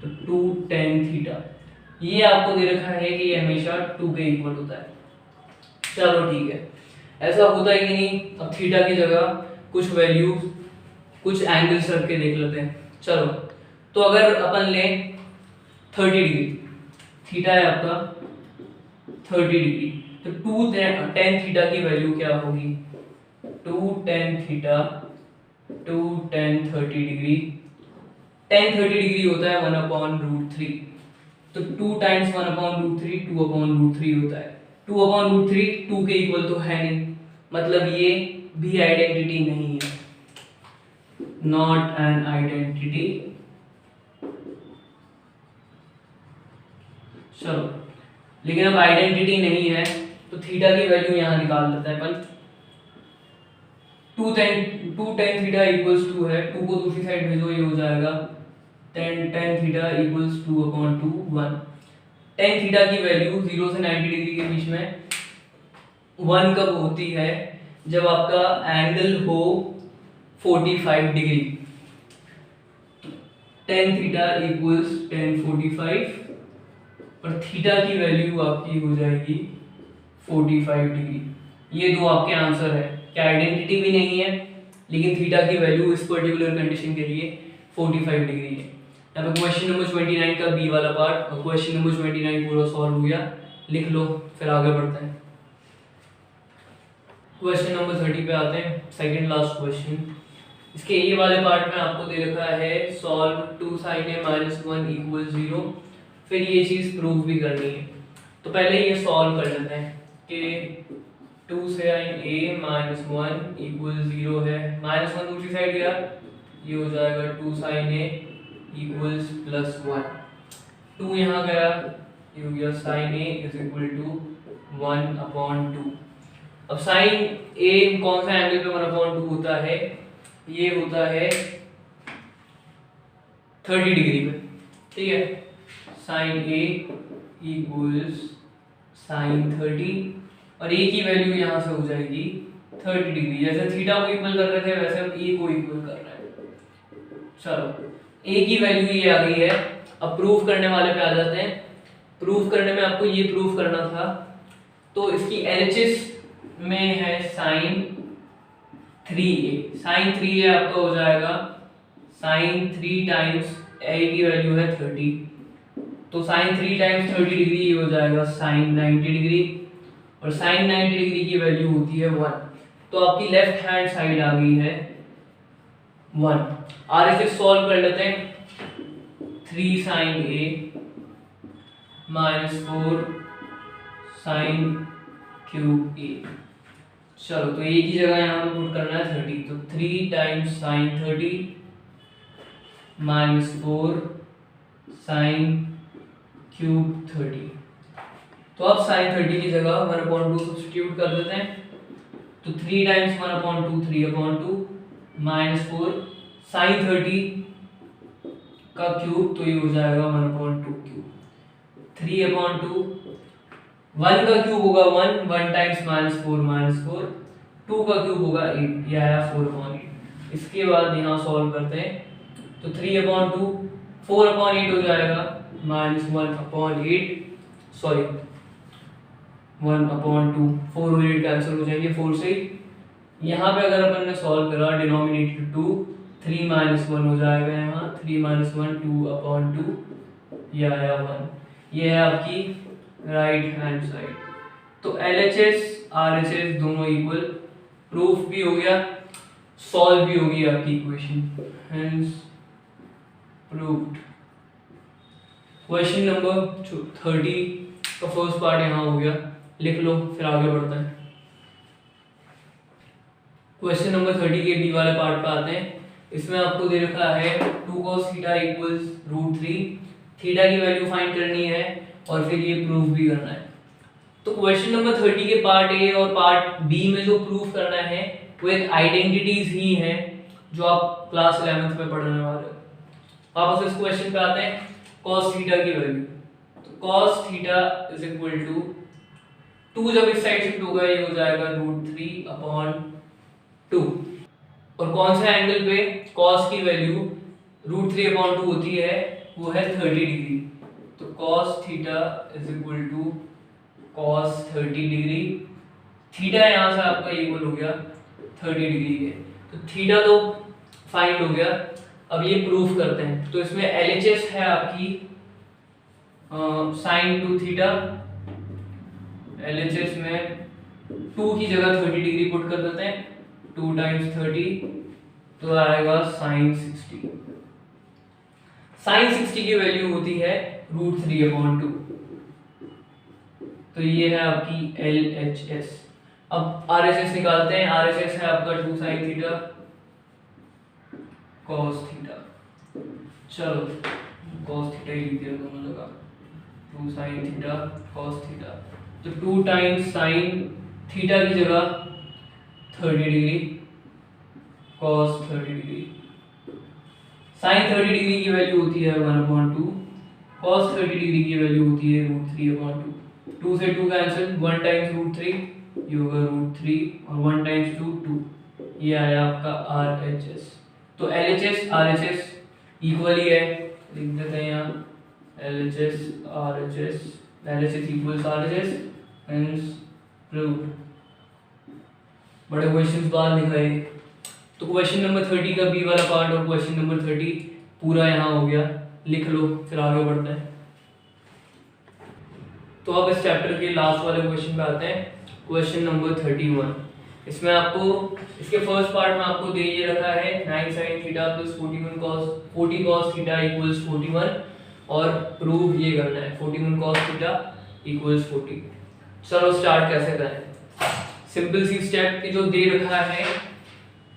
तो 2 tan थीटा। ये आपको दे रखा है कि ये हमेशा 2 के इक्वल होता है। चलो ठीक है, ऐसा होता है कि नहीं। अब थीटा की जगह कुछ वैल्यू कुछ एंगल्स रख के देख लेते हैं। चलो तो अगर अपन लें 30 डिग्री, थीटा है आपका 30 डिग्री, तो 2 tan थीटा की वैल्यू क्या होगी, 2 tan theta 2 tan 30 degree, tan 30 degree होता है 1 अपॉन रूट 3, तो 2 times 1 upon root 3 2 upon root 3 होता है। 2 अपॉन रूट 3 2 के इक्वल तो है नहीं, मतलब ये भी आइडेंटिटी नहीं है, नॉट एन आइडेंटिटी। चलो लेकिन अब आइडेंटिटी नहीं है तो थीटा की वैल्यू यहां निकाल लेते हैं अपन। 2 tan थीटा इक्वल्स 2 है, 2 को दूसरी साइड भेजो, ये हो जाएगा tan theta equals 2 upon 2 1। tan theta की वैल्यू 0 से 90 डिग्री के बीच में 1 कब होती है, जब आपका एंगल हो 45 degree, tan theta equals tan 45 और थीटा की वैल्यू आपकी हो जाएगी 45 डिग्री। ये दो आपके आंसर है। क्या आइडेंटिटी भी नहीं है लेकिन थीटा की वैल्यू इस पर्टिकुलर कंडीशन के लिए 45 डिग्री है। यहाँ पे क्वेश्चन नंबर 29 का बी वाला पार्ट और क्वेश्चन नंबर 29 पूरा सॉल्व हो गया, लिख लो फिर आगे बढ़ते हैं। क्वेश्चन नंबर 30 पे आते हैं, सेकंड लास्ट क्वेश्चन। इसके ये वाले पार्ट में आपको दे रखा है सॉल्व 2 sin a - 1 = 0, फिर ये चीज़ प्रूव भी करनी है। तो पहले ये सॉल्व कर लेते हैं कि 2 sin a - 1 = 0 है, -1 दूसरी साइड गया, ये हो जाएगा 2 sin a = +1। 2 यहाँ गया, ये हो गया sin a = 1/2। अब sin a कौन सा एंगल पे 1/2 होता है, ये होता है 30 डिग्री पे, ठीक है। sin a = sin 30 और a की वैल्यू यहाँ से हो जाएगी 30 डिग्री। जैसे थीटा को इक्वल कर रहे थे वैसे हम a को इक्वल कर रहे हैं। चलो a की वैल्यू ये आ गई है। अब प्रूफ करने वाले पे आ जाते हैं। प्रूफ करने में आपको ये प्रूफ करना था, तो इसकी LHS में है sin 3a। sin 3a आपका हो जाएगा sin 3 टाइम्स a की वैल्यू है 30, तो sin 3 टाइम्स 30 डिग्री ये हो जाएगा sin 90 डिग्री और sin 90 डिग्री की वैल्यू होती है 1, तो आपकी लेफ्ट हैंड साइड आ गई है 1। आर इसे सॉल्व कर लेते हैं। 3 sin a - 4 sin cube a। चलो तो a की जगह यहाँ पे पुट करना है 30, तो 3 टाइम्स sin 30 - 4 साइन क्यूब 30। तो अब साइन 30 की जगह 1/2 सब्स्टिट्यूट कर देते हैं। तो 3 टाइम्स 1/2 3/2 -4 साइन 30 का क्यूब, तो ये हो जाएगा 1/2 क्यूब। 3/2 1 का क्यूब होगा 1 टाइम्स -4 2 का क्यूब होगा 8, ये आया 4/8। इसके बाद यहाँ सॉल्व करते हैं तो 3/2 4/8 हो जाएगा -1/8, सॉरी 1/2 4 और 8 कैंसिल हो जाएंगे 4 से। यहाँ पे अगर अपन ने सॉल्व करा डिनोमिनेटर 2 3 - 1 हो जाएगा, यहाँ 3 - 1 2/2, ये आया 1। ये है आपकी राइट हैंड साइड। तो LHS RHS दोनों इक्वल, प्रूफ भी हो गया, सॉल्व भी होगी आपकी equation, hence proved. Question number 30 का फर्स्ट पार्ट यहाँ हो गया, लिख लो फिर आगे बढ़ते हैं। क्वेश्चन नंबर 30 के बी वाले पार्ट पे आते हैं। इसमें आपको दे रखा है 2 cos थीटा इक्वल्स √3, थीटा की वैल्यू फाइंड करनी है और फिर ये प्रूफ भी करना है। तो क्वेश्चन नंबर 30 के पार्ट ए और पार्ट बी में जो प्रूफ करना है वो एक आइडेंटिटीज ही है जो आप क्लास 11th में पढ़ने वाले हो। वापस इस क्वेश्चन पे आते हैं, cos थीटा की वैल्यू। तो cos theta is equal to 2 जब इस साइड शिफ्ट होगा ये हो जाएगा √3/2। और कौन से एंगल पे cos की वैल्यू √3/2 होती है, वो है 30 डिग्री। तो cos theta is equal to cos 30 degree. Theta यहाँ से आपका इक्वल हो गया 30 डिग्री के। तो थीटा तो फाइंड हो गया, अब ये प्रूफ करते हैं। तो इसमें LHS है आपकी साइन 2 थीटा, LHS में 2 की जगह 30 डिग्री पुट कर देते हैं, 2 टाइम्स 30 तो आएगा साइन 60। साइन 60 की वैल्यू होती है √3/2। तो ये है आपकी LHS। अब RHS निकालते हैं। RHS है आपका 2 साइन थीटा cos थीटा, चलो cos थीटा ही लिख दिया दोनों जगह, 2 साइन थीटा cos थीटा। तो 2 टाइम्स साइन थीटा की जगह 30 degree cos 30 degree. Sine 30 degree की वैल्यू होती है 1/2, cos 30 डिग्री की वैल्यू होती है √3/2। 2 से 2 कैंसिल, 1 टाइम्स √3 ये होगा √3 और 1 टाइम्स 2 2, ये आया आपका RHS। तो LHS RHS इक्वल ही है, लिख देते हैं यहाँ LHS RHS, LHS equals RHS, hence proved. बड़े क्वेश्चंस बाद दिखाए। तो क्वेश्चन नंबर 30 का बी वाला पार्ट और क्वेश्चन नंबर 30 पूरा यहाँ हो गया, लिख लो फिर आगे बढ़ते हैं। तो अब इस चैप्टर के लास्ट वाले क्वेश्चन पे आते हैं, क्वेश्चन नंबर 31। इसमें आपको इसके फर्स्ट पार्ट में आपको दे ये रखा है 9 sin theta plus 40 cos theta equals 41 और प्रूव ये करना है 41 cos थीटा इक्वल्स 40। चलो स्टार्ट कैसे करें। सिंपल सी स्टेप की जो दे रखा है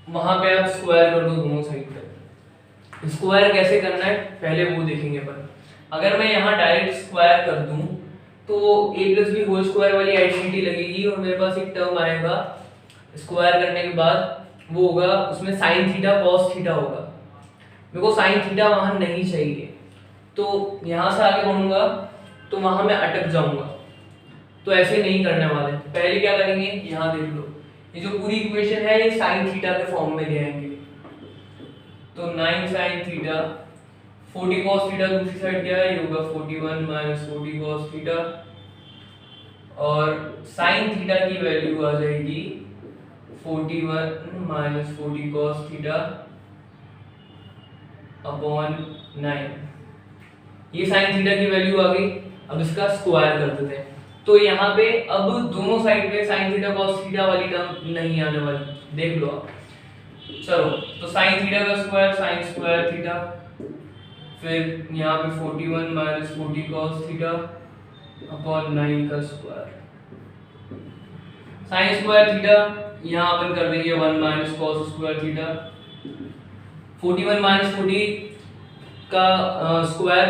वहां पे आप स्क्वायर कर दो दोनों साइड पे। स्क्वायर कैसे करना है पहले वो देखेंगे अपन। अगर मैं यहाँ डायरेक्ट स्क्वायर कर दूं तो a + b होल स्क्वायर वाली आइडेंटिटी लगेगी और मेरे पास एक टर्म आएगा स्क्वायर करने के बाद, वो होगा उसमें sin थीटा cos थीटा होगा। मेरे को sin थीटा वहां नहीं चाहिए, तो यहाँ से आगे बढ़ूंगा तो वहां मैं अटक जाऊंगा। तो ऐसे नहीं करने वाले। पहले क्या करेंगे, यहाँ देख लो ये जो पूरी इक्वेशन है ये sin थीटा के फॉर्म में ले आएंगे। तो 9 sin थीटा 40 cos थीटा दूसरी साइड क्या है, ये होगा 41 - 40 cos थीटा और sin थीटा की वैल्यू आ जाएगी 41 - 40 cos थीटा अपॉन 9। ये sin थीटा की वैल्यू आ गई। अब इसका स्क्वायर कर देते हैं। तो यहाँ पे अब दोनों साइड पे sin थीटा cos थीटा वाली टर्म नहीं आने वाली, देख लो आप। चलो तो sin थीटा का स्क्वायर sin स्क्वायर थीटा, फिर यहाँ पे 41 - 40 cos थीटा अपॉन 9 का स्क्वायर। sin स्क्वायर थीटा यहाँ अपन कर देंगे 1 - cos स्क्वायर थीटा। 41 - 40 का स्क्वायर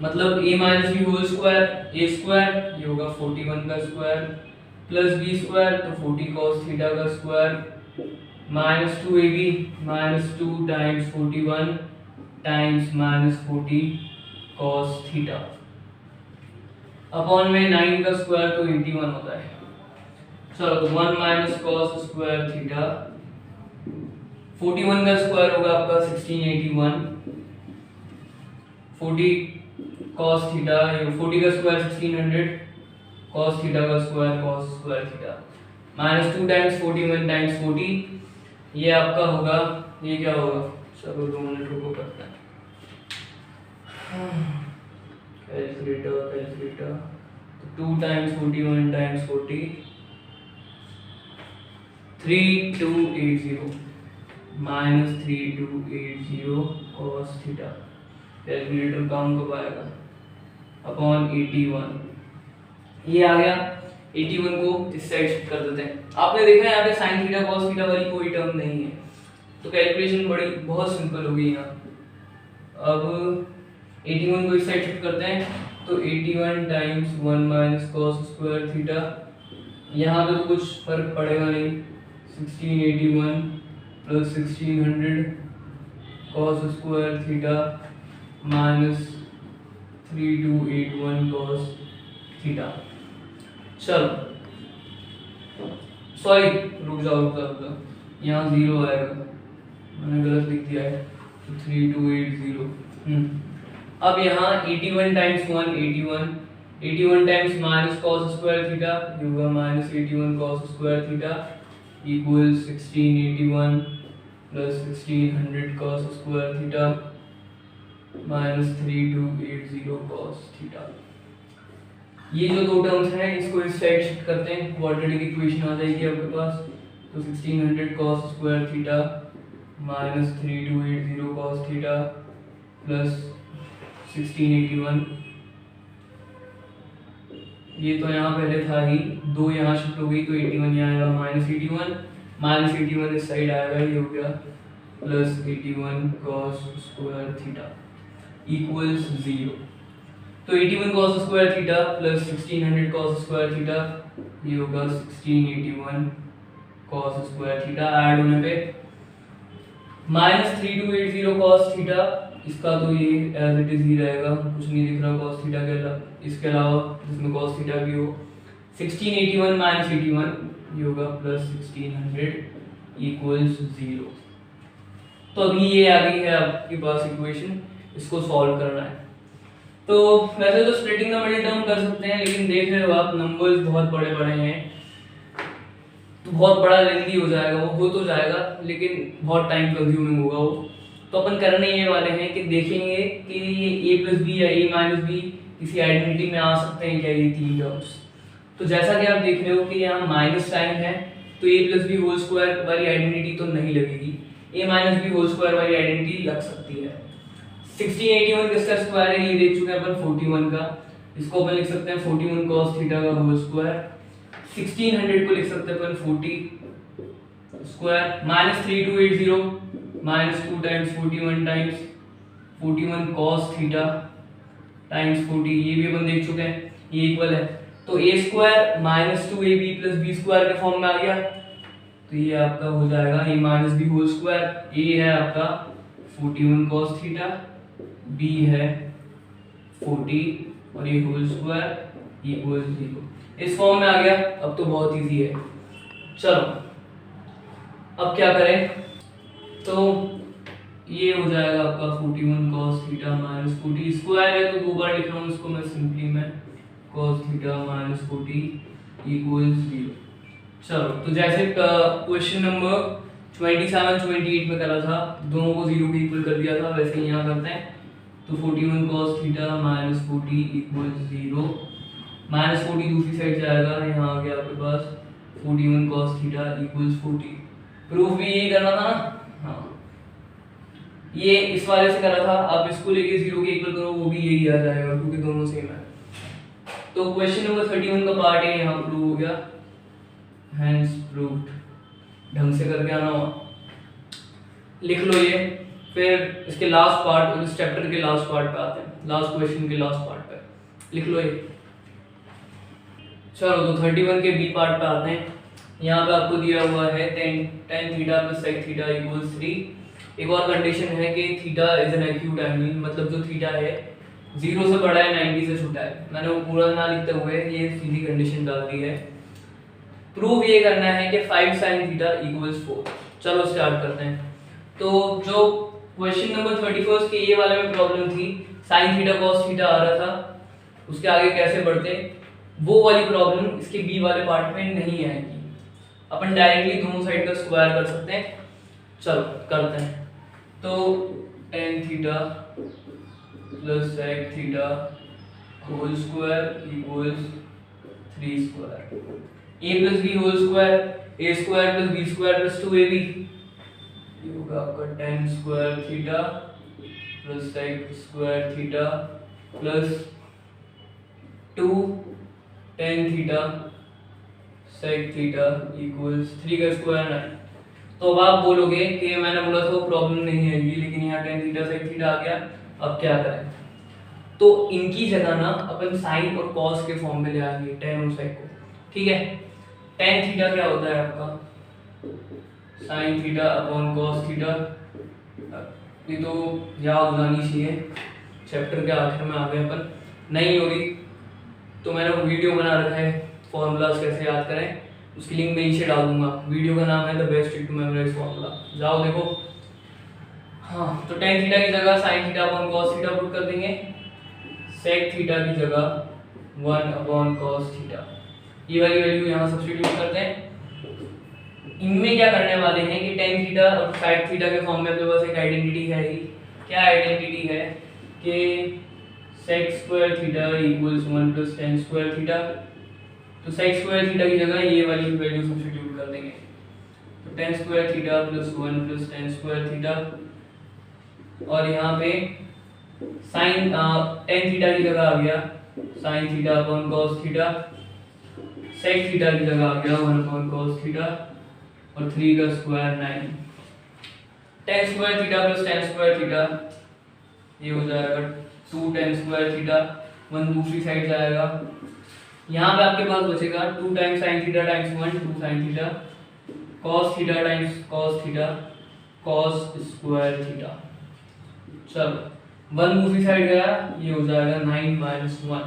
मतलब a minus b whole square a square, ये होगा 41 का स्क्वायर प्लस b स्क्वायर तो 40 cos थीटा का square minus 2ab minus 2 times 41 times minus 40 cos theta upon में 9 का स्क्वायर तो 81 होता है। चलो तो 1 माइनस cos स्क्वायर थीटा 41 का स्क्वायर होगा आपका 1681 40 cos थीटा, 40 का स्क्वायर 1600 cos थीटा का square cos square theta minus 2 times 41 times 40 ये आपका होगा, ये क्या होगा, चलो 2 मिनट रुको करते हैं कैलकुलेटर तो 2 times 41 times 40 3280 minus 3280 cos theta, calculator काम कब आएगा, अपॉन 81 ये आ गया। 81 को इस साइड शिफ्ट कर देते हैं। आपने देखा है यहाँ पे sin थीटा cos थीटा वाली कोई टर्म नहीं है, तो कैलकुलेशन बड़ी बहुत सिंपल हो गई यहाँ। अब 81 को इस साइड शिफ्ट करते हैं तो 81 times 1 minus cos square theta, यहाँ पे तो कुछ फर्क पड़ेगा नहीं, 1681 plus 1600 cos square theta minus 3281 cos theta. चलो सॉरी रुक जाओ, यहाँ 0 आएगा, मैंने गलत लिख दिया है तो 3280। अब यहाँ 81 times 1 81 times minus cos square theta ये होगा minus 81 cos square theta equals 1681 plus 1600 cos square theta minus 3280 cos theta. ये जो दो टर्म्स हैं इसको इस साइड शिफ्ट करते हैं, क्वाड्रेटिक इक्वेशन आ जाएगी आपके पास, तो 1600 cos square theta minus 3280 cos theta plus 1681, ये तो यहाँ पहले था ही, दो यहाँ शिफ्ट हो गई तो 81 यहाँ आएगा माइनस 81 इस साइड आएगा, ये हो गया plus 81 cos square theta equals 0। तो 81 cos square theta plus 1600 cos square theta ये होगा 1681 cos स्क्वायर थीटा, ऐड होने पे माइनस 3280 cos थीटा, इसका तो ये एज इट इज ही रहेगा, कुछ नहीं दिख रहा cos थीटा के अलावा, इसके अलावा जिसमें cos थीटा भी हो। 1681 माइनस 81 ये होगा प्लस 1600 इक्वल्स 0। तो अभी ये आ गई है आपके पास इक्वेशन, इसको सॉल्व करना है। तो वैसे तो स्प्लिटिंग द मिडिल टर्म कर सकते हैं, लेकिन देख रहे हो आप नंबर्स बहुत बड़े बड़े हैं तो बहुत बड़ा लेंथी हो जाएगा, वो हो तो जाएगा लेकिन बहुत टाइम कंज्यूमिंग होगा वो। तो अपन करने ये वाले हैं कि देखेंगे कि ये a प्लस बी या a माइनस बी किसी आइडेंटिटी में आ सकते हैं क्या ये तीन टर्म्स। तो जैसा कि आप देख रहे हो कि यहाँ माइनस साइन है तो a plus b whole square वाली आइडेंटिटी तो नहीं लगेगी, a minus b whole square वाली आइडेंटिटी लग सकती है। 1681 किसका स्क्वायर है ये देख चुके हैं अपन 41 का, इसको अपन लिख सकते हैं 41 cos थीटा का होल स्क्वायर। 1600 को लिख सकते हैं अपन 40 square minus 3280 minus 2 times 41 times 41 cos theta times 40, ये भी अपन देख चुके हैं ये इक्वल है, तो a square minus 2ab plus b square के फॉर्म में आ गया, तो ये आपका हो जाएगा a minus b whole square. a है आपका 41 cos थीटा, b है 40 और ये होल स्क्वायर इक्वल 0, इस फॉर्म में आ गया। अब तो बहुत इजी है, चलो अब क्या करें, तो ये हो जाएगा आपका 41 cos थीटा माइनस 40 स्क्वायर है तो दो बार लिख रहा हूँ इसको मैं सिंपली में cos थीटा माइनस 40 इक्वल 0। चलो तो जैसे क्वेश्चन नंबर 27-28 में करा था, दोनों को 0 के इक्वल कर दिया था, वैसे ही यहाँ करते हैं। तो 41 cos theta minus 40 equal 0, minus 40 दूसरी साइड जाएगा, यहाँ आ गया आपके पास 41 cos थीटा इक्वल 40। प्रूफ भी यही करना था ना, हाँ ये इस वाले से करा था, आप इसको लेके 0 के इक्वल करो वो भी यही आ जाएगा क्योंकि दोनों सेम है। तो क्वेश्चन नंबर 31 का पार्ट है यहाँ प्रूव हो गया, हैंस प्रूव्ड। ढंग से करके आना हो, लिख लो ये फिर इसके लास्ट पार्ट, इस चैप्टर के लास्ट पार्ट पे आते हैं, लास्ट क्वेश्चन के लास्ट पार्ट पे लिख लो ये। चलो तो 31 के बी पार्ट पे आते हैं। यहाँ पे आपको दिया हुआ है tan theta plus sec theta equals 3। एक और कंडीशन है कि theta is an acute angle, मतलब जो थीटा है 0 से बड़ा है 90 से छोटा है। मैंने वो पूरा ना लिखते हुए ये सीधी कंडीशन डाल दी है। प्रूव ये करना है कि 5 sin थीटा इक्वल्स 4। चलो स्टार्ट करते हैं। तो जो क्वेश्चन नंबर 31 के ये वाले में प्रॉब्लम थी, sin थीटा cos थीटा आ रहा था, उसके आगे कैसे बढ़ते, वो वाली प्रॉब्लम इसके बी वाले पार्ट में नहीं आएगी। अपन डायरेक्टली दोनों साइड का स्क्वायर कर सकते हैं। चलो करते हैं। तो tan theta plus sec theta whole square equals 3 square, a plus b whole square, a square plus b square plus 2ab, ये होगा आपका tan square theta plus sec square theta plus 2 tan theta sec theta equals 3 का square 9। तो अब आप बोलोगे कि मैंने बोला था वो प्रॉब्लम नहीं आएगी, लेकिन यहाँ tan थीटा sec थीटा आ गया, अब क्या करें। तो इनकी जगह ना अपन साइन और कॉस के फॉर्म में ले आएंगे tan और sec को, ठीक है। tan थीटा क्या होता है आपका sin theta upon cos theta, ये तो याद हो जानी चाहिए, चैप्टर के आखिर में आ गए अपन, नहीं होगी तो मैंने वो वीडियो बना रखा है फॉर्मूलाज कैसे याद करें, उसकी लिंक मैं नीचे डाल दूंगा। वीडियो का नाम है the best trick to memorise formula, जाओ देखो। हाँ तो tan थीटा की जगह sin theta upon cos theta put कर देंगे, sec थीटा की जगह 1 अपॉन cos थीटा, ये वाली वैल्यू यहाँ सब्स्टिट्यूट करते हैं। इनमें क्या करने वाले हैं कि tan थीटा और sec थीटा के फॉर्म में अपने पास एक आइडेंटिटी है ही। क्या आइडेंटिटी है कि sec square theta equals 1 plus tan square theta, तो sec स्क्वायर थीटा की जगह ये वाली वैल्यू सब्स्टिट्यूट कर देंगे। तो tan square theta plus 1 plus tan square theta, और यहाँ पे sin tan थीटा की जगह आ गया sin theta upon cos theta, sec theta की जगह आ गया 1 अपॉन cos थीटा और 3 का square 9। tan square theta plus tan square theta, ये हो जाएगा 2 tan स्क्वायर थीटा, 1 दूसरी साइड जाएगा, यहाँ पे आपके पास बचेगा 2 times sin theta times 1 2 sin theta cos theta times cos theta cos square theta. चलो 1 दूसरी साइड गया, ये हो जाएगा 9 माइनस 1।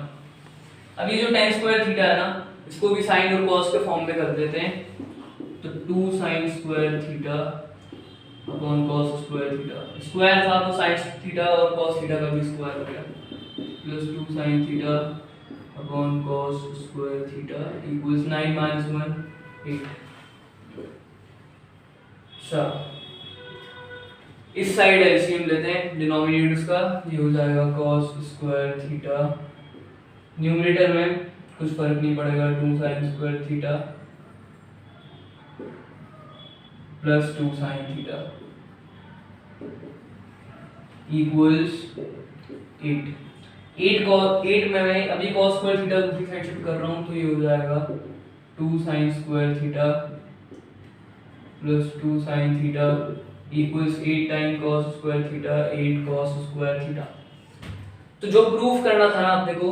अब ये जो tan स्क्वायर थीटा है ना, इसको भी sin और cos के फॉर्म में कर देते हैं। तो 2 sin square theta upon cos square theta, square था तो sin थीटा और cos थीटा का भी स्क्वायर हो गया, plus 2 sin theta upon cos square theta equals 9 minus 1 8। अच्छा इस साइड एलसीएम लेते हैं डिनोमिनेटर्स का, ये हो जाएगा cos स्क्वायर थीटा, न्यूमरेटर में कुछ फर्क नहीं पड़ेगा 2 sin square theta plus 2 sin theta equals 8। 8 में मैं अभी cos स्क्वायर थीटा दूसरी साइड शिफ्ट कर रहा हूँ, तो ये हो जाएगा 2 sin square theta plus 2 sin theta equals 8 time cos square theta 8 cos square theta. तो जो प्रूफ करना था ना आपने को,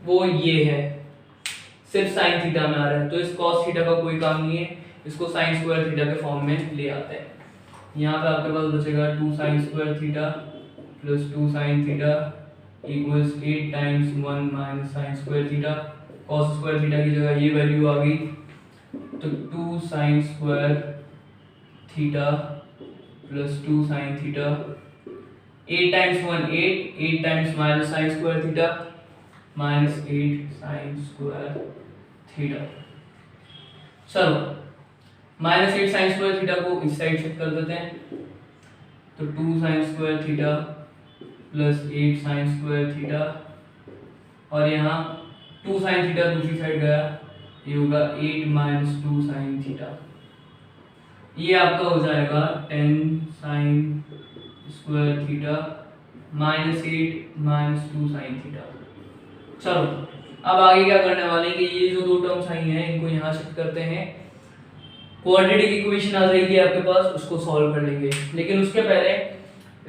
वो ये है, सिर्फ sin थीटा में आ रहा है, तो इस cos थीटा का कोई काम नहीं है, इसको sin स्क्वायर थीटा के फॉर्म में ले आते हैं। यहाँ पे आपके पास बचेगा 2 sin square theta plus 2 sin theta equals 8 times 1 minus sin square theta, cos square theta की जगह ये वैल्यू आ गई, तो 2 sin square theta plus 2 sin theta, 8 times 1 8 times minus sin square theta minus 8 sin square theta. चलो minus 8 sin square theta को इस side shift कर देते हैं, तो 2 sin square theta plus 8 sin square theta, और यहाँ 2 sin थीटा दूसरी साइड गया, ये होगा 8 माइनस 2 sin थीटा, ये आपका हो जाएगा 10 sin square theta minus 8 minus 2 sin theta. चलो अब आगे क्या करने वाले हैं कि ये जो दो टर्म्स आई हैं इनको यहाँ शिफ्ट करते हैं, क्वाड्रेटिक इक्वेशन आ जाएगी आपके पास, उसको सॉल्व कर लेंगे। लेकिन उसके पहले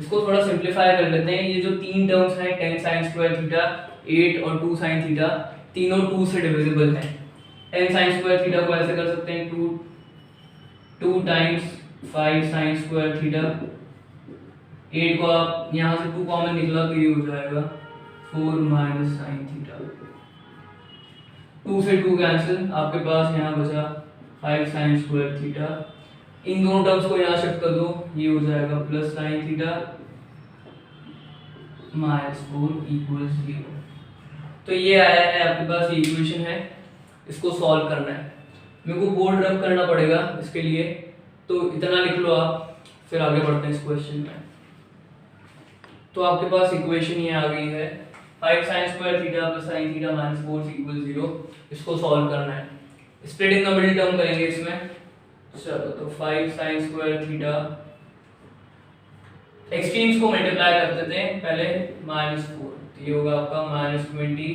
इसको थोड़ा सिंप्लीफाई कर लेते हैं। ये जो तीन टर्म्स हैं 10 sin स्क्वायर थीटा 8 और 2 sin थीटा, तीनों 2 से डिविजिबल हैं। 10 sin स्क्वायर थीटा को ऐसे कर सकते हैं 2 टाइम्स 5 sin स्क्वायर थीटा। 8 को आप यहाँ से 2 कॉमन निकला तो ये हो जाएगा 4 माइनस साइन थीटा। 2 से 2 कैंसिल, आपके पास यहाँ बचा 5 sin स्क्वायर थीटा। इन दोनों टर्म्स को यहाँ शिफ्ट कर दो, ये हो जाएगा plus sine theta minus 4 equals 0। तो ये आया है आपके पास, ये इक्वेशन है, इसको सॉल्व करना है। मेरे को बोर्ड रब करना पड़ेगा इसके लिए, तो इतना लिख लो आप, फिर आगे बढ़ते हैं इस क्वेश्चन में। तो आपके पास इक्वेशन ये आ गई है 5 sin square theta plus sine theta minus 4 equal 0। इसको सॉल्व करना है, split in the middle term करेंगे इसमें। चलो तो 5 sin स्क्वायर थीटा, एक्सट्रीम्स को मल्टीप्लाई कर देते हैं पहले, माइनस 4, तो ये होगा आपका माइनस 20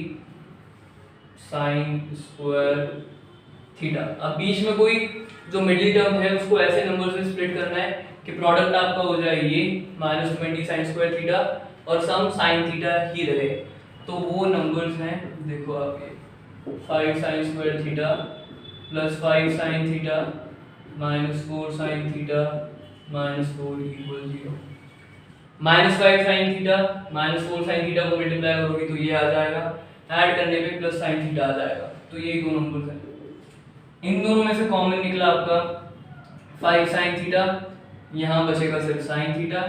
sin स्क्वायर थीटा। अब बीच में कोई जो मिडिल टर्म है उसको ऐसे नंबर से स्प्लिट करना है कि प्रोडक्ट आपका हो जाए ये माइनस 20 sin स्क्वायर थीटा और सम sin थीटा ही रहे। तो वो नंबर्स हैं, देखो आपके 5 sin square theta plus 5 sin theta minus 4 sin theta minus 4 equal 0। Minus 5 sin theta minus 4 sin theta को मल्टीप्लाई करोगे तो ये आ जाएगा, ऐड करने पे प्लस sin थीटा आ जाएगा। तो ये दो नंबर्स हैं, इन दोनों में से कॉमन निकला आपका 5 sin थीटा, यहाँ बचेगा सिर्फ sin थीटा,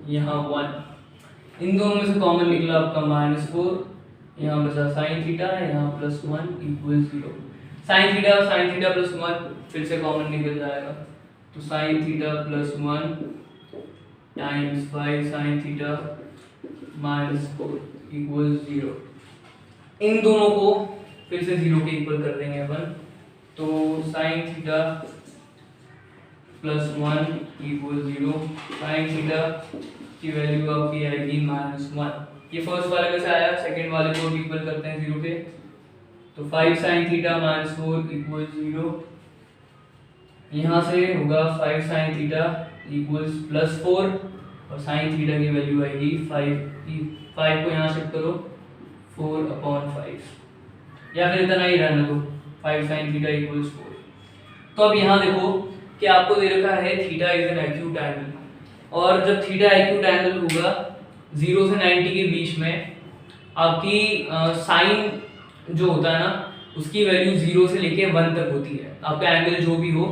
यहाँ 1। इन दोनों में से कॉमन निकला आपका माइनस 4, यहाँ बचा sin थीटा, यहाँ plus 1 equal 0। sin theta plus 1 फिर से कॉमन निकल जाएगा, तो sin theta plus 1 times 5 sin theta minus 4 equal 0। इन दोनों को फिर से 0 के इक्वल कर देंगे अपन, तो sin theta plus 1 equal 0। sin theta की वैल्यू आपकी आएगी माइनस 1। ये फर्स्ट वाले में से आया, सेकंड वाले को इक्वल करते हैं 0 के, तो 5 sin थीटा माइनस 4 इक्वल 0। यहाँ से होगा 5 sin थीटा इक्वल्स प्लस 4 और sin थीटा की वैल्यू आएगी 5 को यहाँ शिफ्ट करो 4/5, या फिर इतना ही रहने दो 5 sin थीटा इक्वल्स 4। तो अब यहाँ देखो कि आपको दे रखा है theta is an acute angle, और जब थीटा एक्यूट एंगल होगा 0 से 90 के बीच में, आपकी साइन जो होता है ना उसकी वैल्यू 0 से लेके 1 तक होती है। आपका एंगल जो भी हो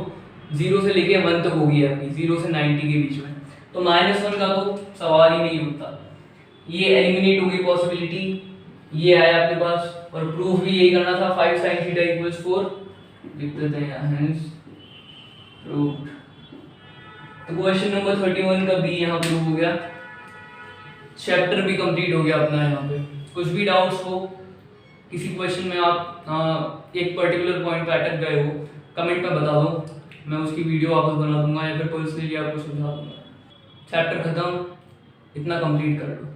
0 से लेके 1 तक होगी आपकी, 0 से 90 के बीच में। तो -1 का तो सवाल ही नहीं होता, ये एलिमिनेट होगी पॉसिबिलिटी, ये आया आपके पास। और प्रूफ भी यही करना था, 5 sin थीटा इक्वल्स 4 लिख देते हैं हेंस प्रूव्ड। तो क्वेश्चन नंबर 31 का बी यहाँ प्रूव हो गया, चैप्टर भी कंप्लीट हो गया अपना। यहाँ पे कुछ भी डाउट्स हो, किसी क्वेश्चन में आप एक पर्टिकुलर पॉइंट पे अटक गए हो, कमेंट में बता दो, मैं उसकी वीडियो वापस बना दूंगा या फिर पर्सनली आपको समझा दूंगा। चैप्टर खत्म, इतना कंप्लीट कर लो।